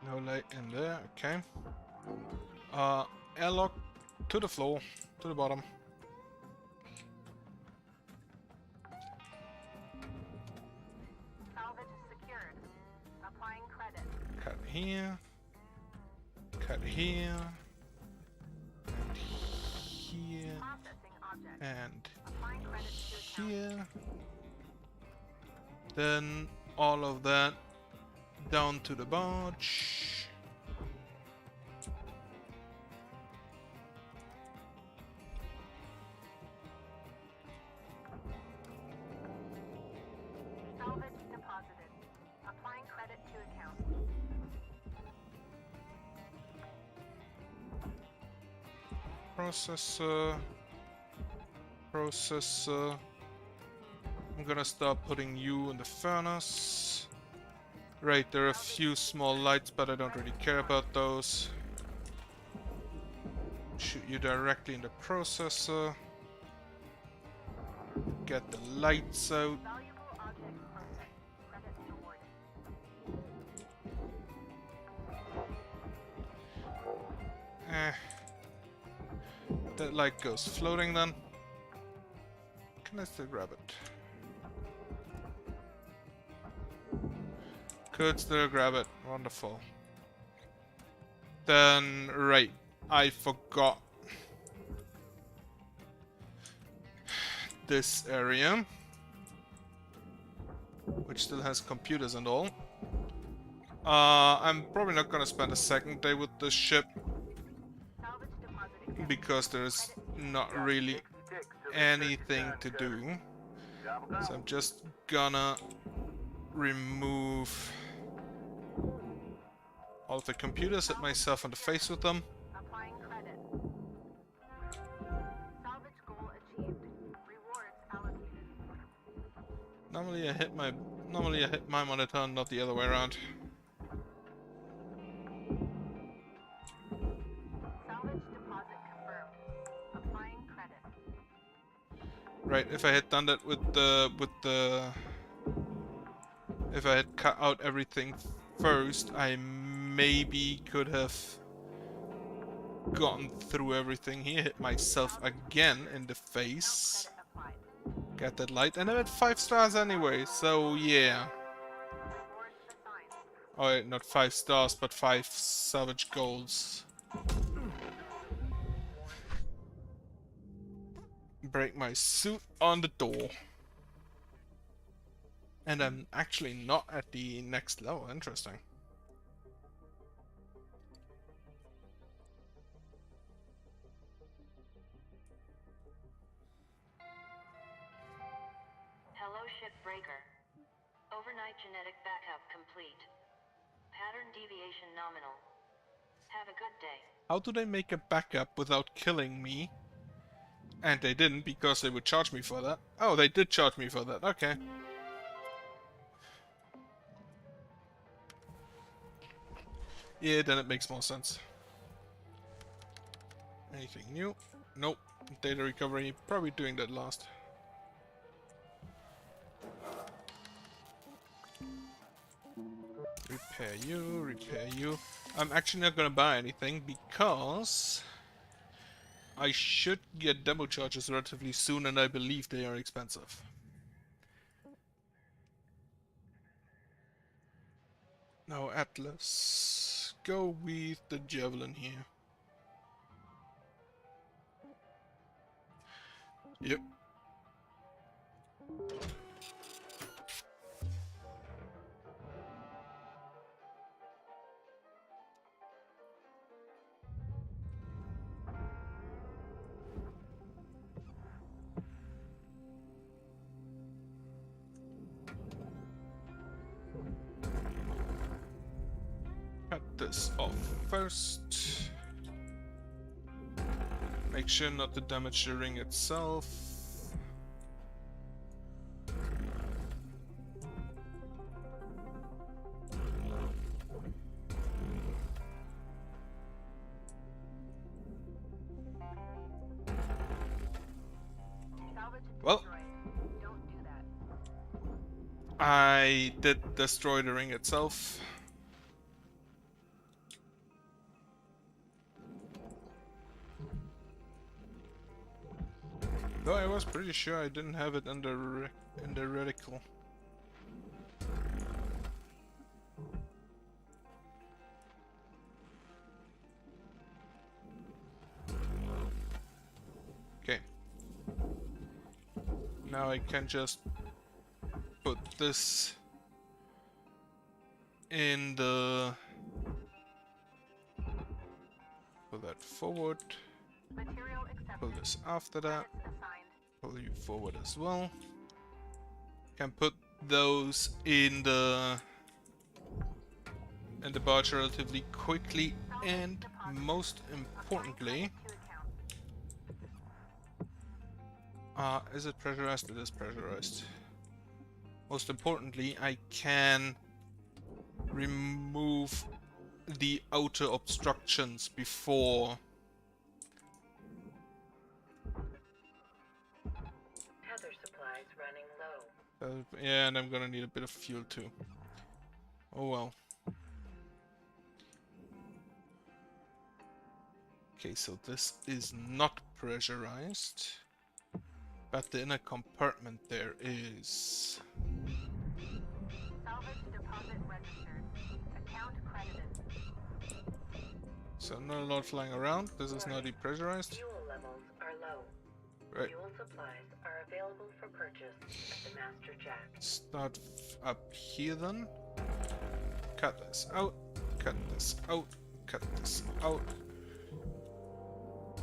No light in there, okay. Airlock to the floor, to the bottom. salvage secured. Applying credit. Cut here. Cut here. And here. Processing object. And Applying credit to account. here. Then all of that down to the barge. Salvage deposited. Applying credit to account. Processor. Processor. I'm gonna start putting you in the furnace. Right, there are a few small lights, but I don't really care about those. Shoot you directly in the processor. Get the lights out. Valuable object processed. Credit awarded. That light goes floating then. Can I still grab it? Could still grab it. Wonderful. Then, right. I forgot this area, which still has computers and all. I'm probably not gonna spend a second day with this ship Salvage deposit. because there's not really anything to do. So I'm just gonna remove all of the computers, hit myself in the face with them. Applying credit. Salvage goal achieved. Rewards allocated. Normally I hit my monitor, not the other way around. Salvage deposit confirmed. Applying credit. Right, if I had done that with the if I had cut out everything first, I maybe could have gotten through everything here, hit myself again in the face. Credit applied. Get that light, and I'm at 5 stars anyway, so yeah. Rewards assigned. Oh, not 5 stars, but 5 salvage golds. Break my suit on the door. And I'm actually not at the next level. Interesting. Hello, Shipbreaker. Overnight genetic backup complete. Pattern deviation nominal. Have a good day. How do they make a backup without killing me? And they didn't, because they would charge me for that. Oh, they did charge me for that. Okay. Yeah, then it makes more sense. Anything new? Nope. data recovery. Probably doing that last. Repair you, repair you. I'm actually not gonna buy anything because I should get demo charges relatively soon, and I believe they are expensive. Now Atlas, go with the Javelin here. Yep. Cut this off first. Make sure not to damage the ring itself. Salvage Well, destroyed. Don't do that. I did destroy the ring itself. Though I was pretty sure I didn't have it in the reticle. Okay. Now I can just put this in the... Pull that forward. Material accepted. Pull this after that. Credits assigned. Pull you forward as well. Can put those in the barge relatively quickly, and most importantly, is it pressurized? It is pressurized. Most importantly, I can remove the outer obstructions before. Tether supplies running low. Yeah, and I'm gonna need a bit of fuel too. Oh well. Okay, so this is not pressurized, but the inner compartment there is. Salvage deposit registered. Account credited. So not a lot flying around. This is now depressurized. Fuel levels are low. Right. Fuel supplies are available for purchase at the Master Jack. Start up here then. Cut this out. Cut this out. Cut this out.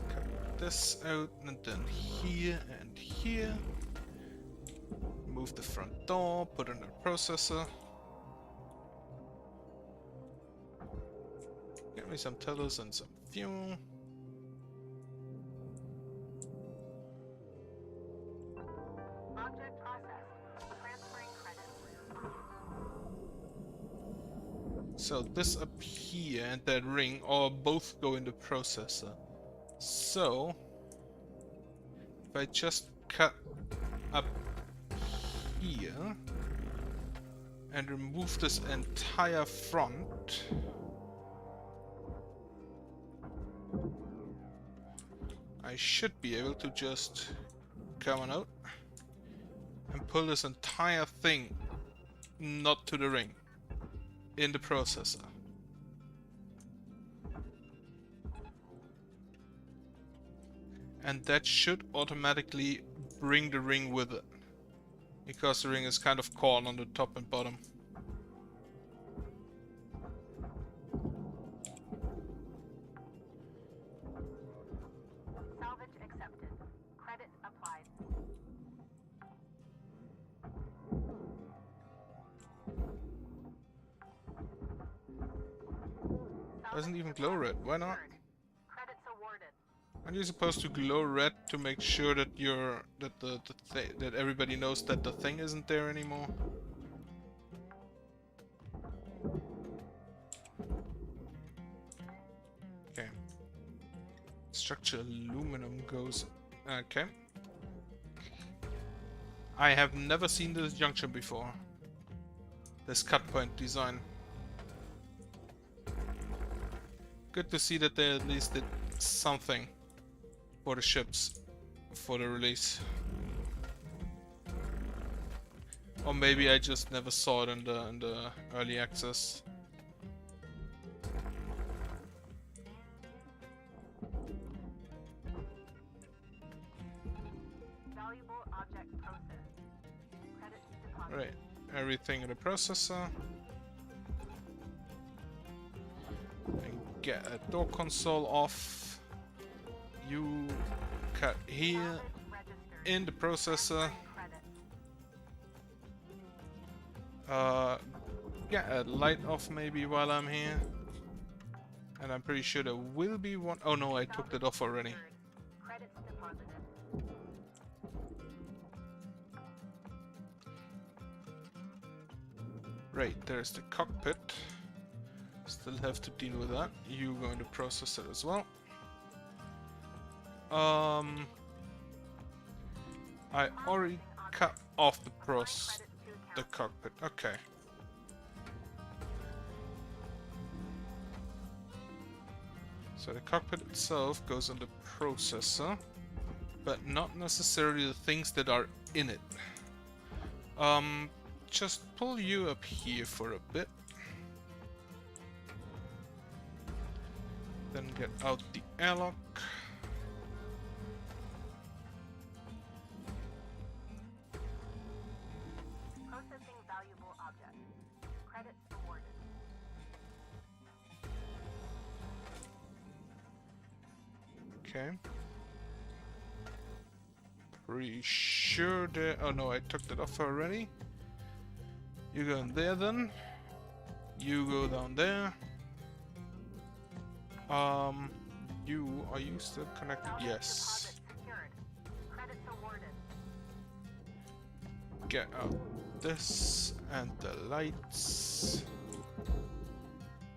Cut this out, and then here and here. Move the front door. Put in a processor. Get me some tethers and some fuel. Object processed. Transferring credits. So this up here and that ring all both go in the processor. So if I just cut up here and remove this entire front, I should be able to just come on out and pull this entire thing not to the ring in the processor. And that should automatically bring the ring with it, because the ring is kind of caught on the top and bottom. Salvage accepted. Credit applied. Doesn't even glow red. Why not? Credits awarded. Aren't you supposed to glow red to make sure that that everybody knows that the thing isn't there anymore? Okay. Structure aluminum goes Okay. I have never seen this junction before. This cut point design. Good to see that they at least did something for the ships for the release. Or maybe I just never saw it in the early access. Valuable object processed. Credits deposited. Right, everything in the processor. And get a door console off. You cut here Registered. in the processor. Credits. Get a light off maybe while I'm here. And I'm pretty sure there will be one. Oh no, I took that off already. Credits deposited. Right, there's the cockpit. Still have to deal with that. You going to process it as well. I already cut off the cockpit. Okay. So the cockpit itself goes on the processor, but not necessarily the things that are in it. Just pull you up here for a bit. Then get out the airlock. Processing valuable object. Credits awarded. Okay. Pretty sure that... Oh no, I took that off already. You go in there then. You go down there. Are you still connected? Yes. Deposit secured. Credits awarded. Get out this and the lights.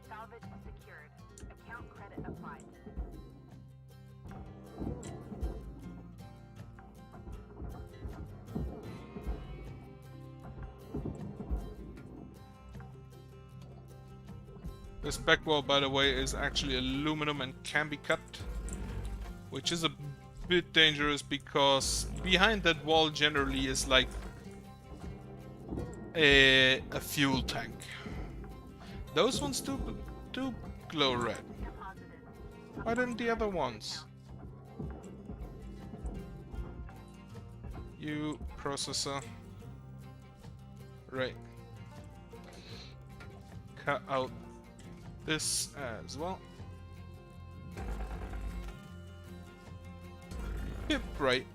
Salvage secured. Account credit applied. This back wall, by the way, is actually aluminum and can be cut, which is a bit dangerous because behind that wall generally is like a fuel tank. Those ones do glow red. Deposited. Why didn't the other ones? You processor. Right. Cut out this as well. Yep, right.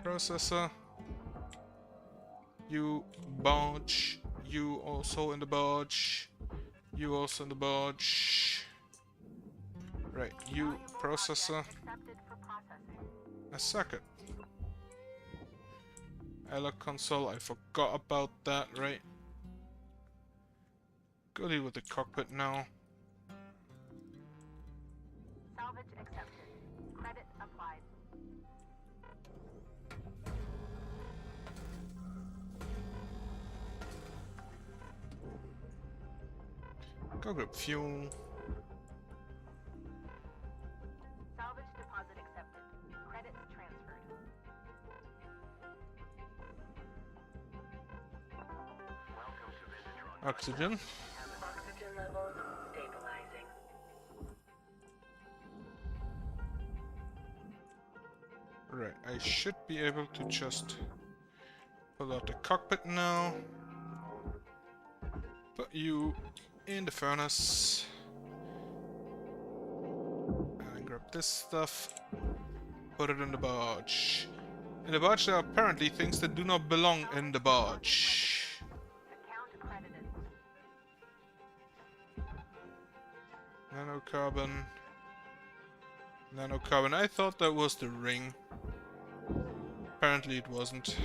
Processor. You barge. You also in the barge. You also in the barge. Right, you processor. Accepted for processing. A second. Airlock console, I forgot about that, right? Go deal with the cockpit now. Salvage accepted. Credit applied. Go grab fuel. Salvage deposit accepted. Credits transferred. Oxygen. Oxygen levels stabilizing. Right, I should be able to just pull out the cockpit now. Put you in the furnace. And grab this stuff. Put it in the barge. In the barge there are apparently things that do not belong in the barge. Account credited. Nanocarbon. Nanocarbon. I thought that was the ring. Apparently it wasn't.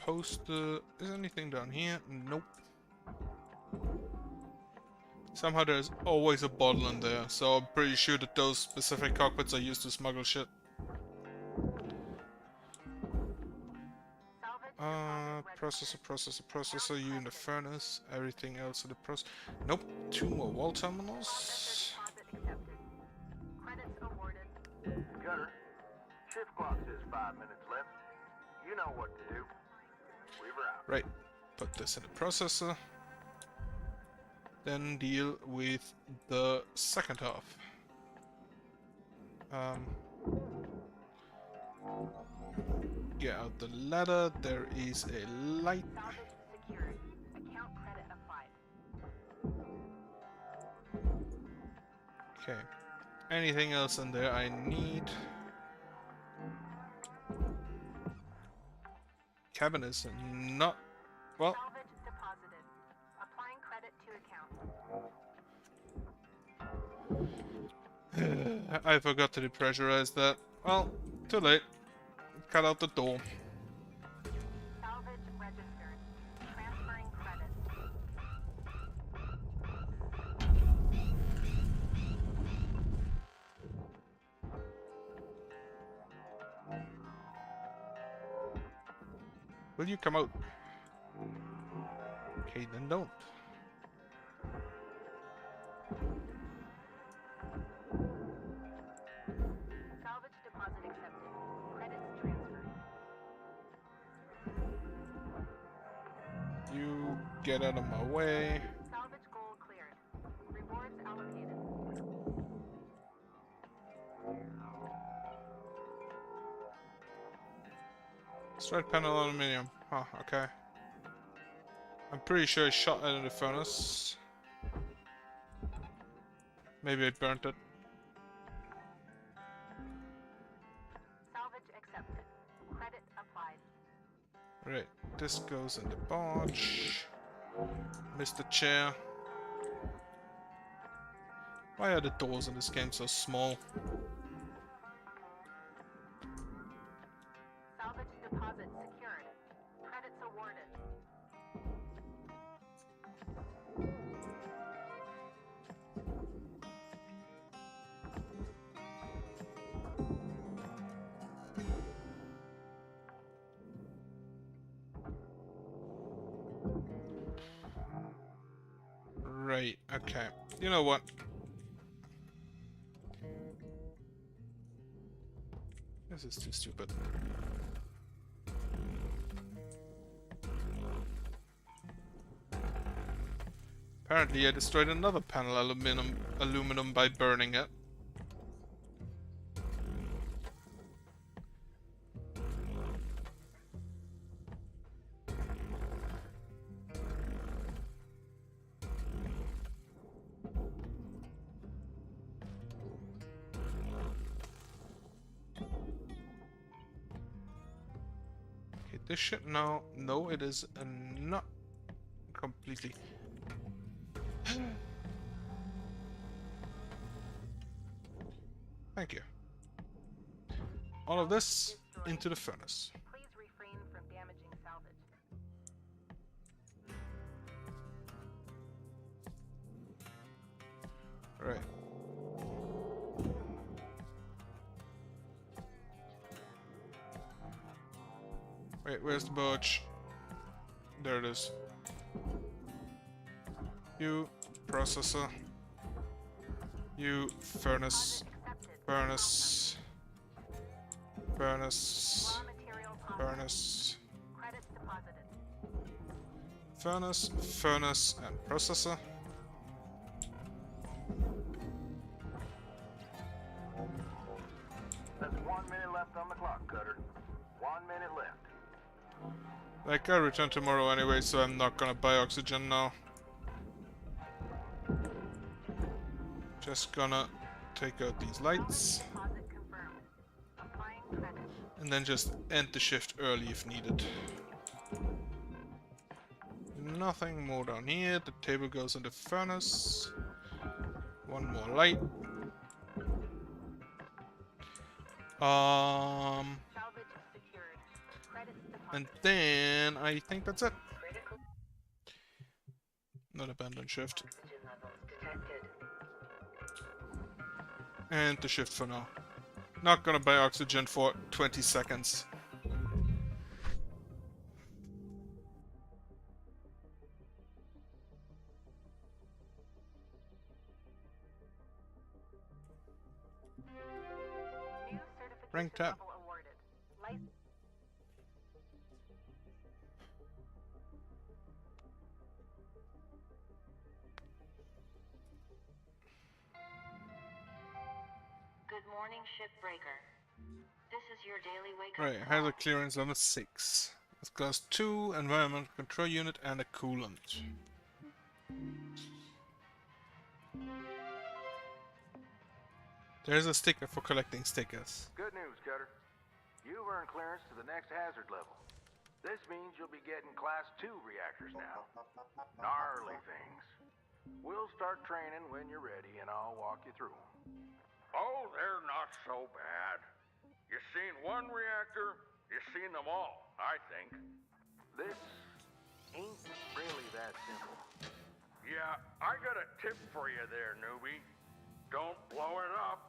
supposed to... Is anything down here? Nope. Somehow there's always a bottle in there, so I'm pretty sure that those specific cockpits are used to smuggle shit. Processor, you in the furnace, everything else in the process. Nope, 2 more wall terminals. Credits awarded. Cutter, shift clock says 5 minutes left. You know what to do. Weaver out. Right, put this in the processor. Then deal with the second half. Get out the ladder, there is a light. Salvage secured. Account credit applied. Okay. Anything else in there I need? Cabin is not... Well, Salvage deposited. Applying credit to account. I forgot to depressurize that. Well, too late. Cut out the door. Salvage registered. Transferring credit. Will you come out? Okay, then don't. Salvage deposit accepted. Credits transferred. You get out of my way. Salvage goal cleared. Rewards allocated. Straight panel aluminium. Huh, okay. I'm pretty sure I shot it in the furnace. Maybe I burnt it. Salvage accepted. Credit applied. Right, this goes in the barge. Mr. Chair. Why are the doors in this game so small? Salvage deposit secured. Credits awarded. Right, okay. You know what? This is too stupid. Apparently I destroyed another panel aluminum by burning it. Okay, this shit now. No, it is not completely. Thank you. All of this into the furnace. Please refrain from damaging salvage. Right. Wait, where's the barge? There it is. You processor. You furnace. Furnace. Furnace. Raw material processed. Furnace. Credits deposited. Furnace. Furnace and processor. That's 1 minute left on the clock, Cutter. 1 minute left. Like, I return tomorrow anyway, so I'm not gonna buy oxygen now. Just gonna take out these lights. Deposit confirmed. Applying credit. And then just end the shift early if needed. Nothing more down here. The table goes in the furnace. One more light. Salvage secured. Credits deposited. And then I think that's it. Not abandon shift. And the shift for now. Not gonna buy oxygen for 20 seconds. New certification Rank tab. level awarded. License. Good morning, Shipbreaker. This is your daily wake-up Right, call. hazard clearance on a 6. It's class 2, environmental control unit and a coolant. There's a sticker for collecting stickers. Good news, Cutter. You've earned clearance to the next hazard level. This means you'll be getting Class 2 reactors now. Gnarly things. We'll start training when you're ready, and I'll walk you through 'em. Oh, they're not so bad. You seen one reactor, you seen them all, I think. This ain't really that simple. Yeah, I got a tip for you there, newbie. Don't blow it up.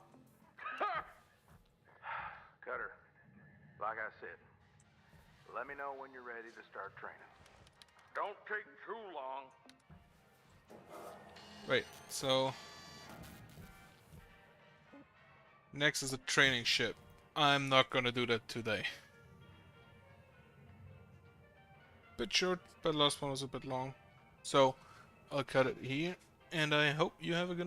Cutter, like I said, let me know when you're ready to start training. Don't take too long. Wait, so... Next is a training ship. I'm not gonna do that today. Bit short, but last one was a bit long. So, I'll cut it here, and I hope you have a good